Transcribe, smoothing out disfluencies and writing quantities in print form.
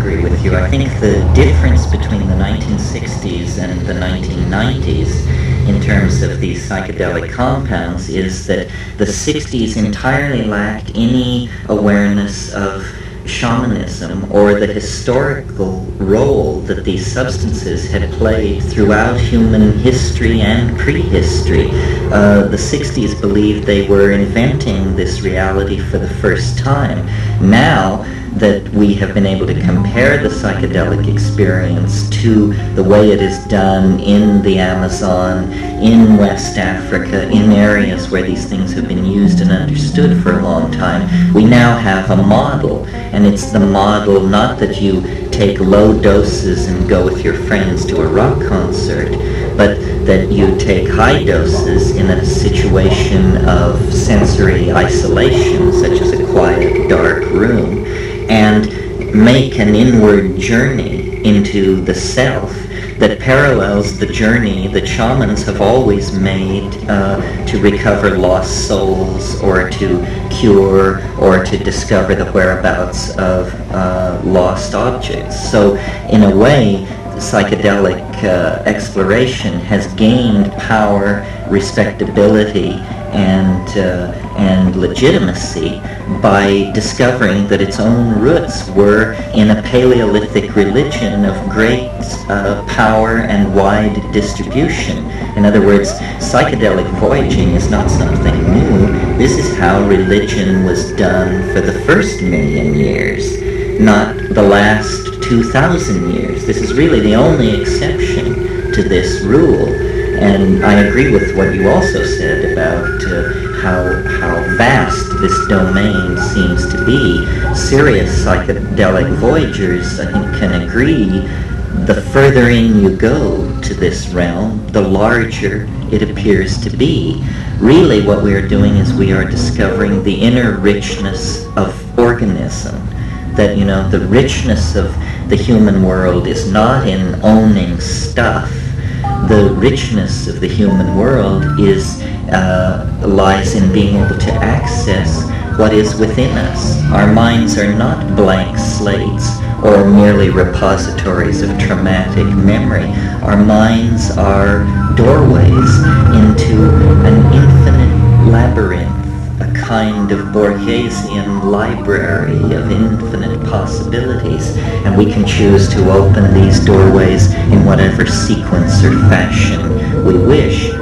agree with you. I think the difference between the 1960s and the 1990s in terms of these psychedelic compounds is that the 60s entirely lacked any awareness of shamanism or the historical role that these substances had played throughout human history and prehistory. The 60s believed they were inventing this reality for the first time. Now that we have been able to compare the psychedelic experience to the way it is done in the Amazon, in West Africa, in areas where these things have been used and understood for a long time, we now have a model. And it's the model not that you take low doses and go with your friends to a rock concert, but that you take high doses in a situation of sensory isolation, such as a quiet, dark room, and make an inward journey into the self that parallels the journey that shamans have always made to recover lost souls, or to cure, or to discover the whereabouts of lost objects. So in a way, psychedelic exploration has gained power, respectability, and legitimacy by discovering that its own roots were in a Paleolithic religion of great power and wide distribution. In other words, psychedelic voyaging is not something new. This is how religion was done for the first 1,000,000 years, not the last 2,000 years. This is really the only exception to this rule. And I agree with what you also said about how vast this domain seems to be. Serious psychedelic voyagers, I think, can agree, the further in you go to this realm, the larger it appears to be. Really what we are doing is we are discovering the inner richness of organism. That, you know, the richness of the human world is not in owning stuff. The richness of the human world lies in being able to access what is within us. Our minds are not blank slates or merely repositories of traumatic memory. Our minds are doorways into an infinite labyrinth, a kind of Borgesian library of infinite possibilities, and we can choose to open these doorways in whatever sequence or fashion we wish.